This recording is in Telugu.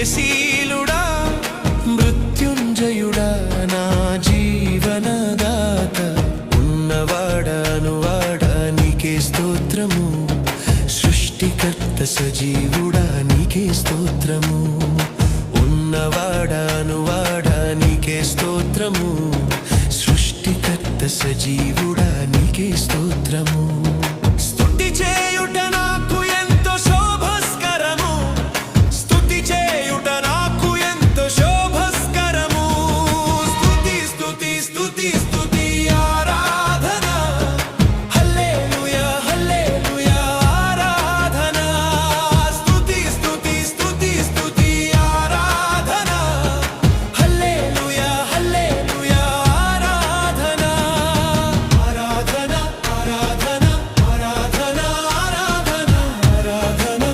జయశీలుడా మృత్యుంజయుడా నా జీవనదాత ఉన్నవాడా నీకే స్తోత్రము సృష్టికర్త సజీవుడా నీకే స్తోత్రము ఉన్నవాడా నీకే స్తోత్రము సృష్టికర్త సజీవుడా నీకే స్తోత్రము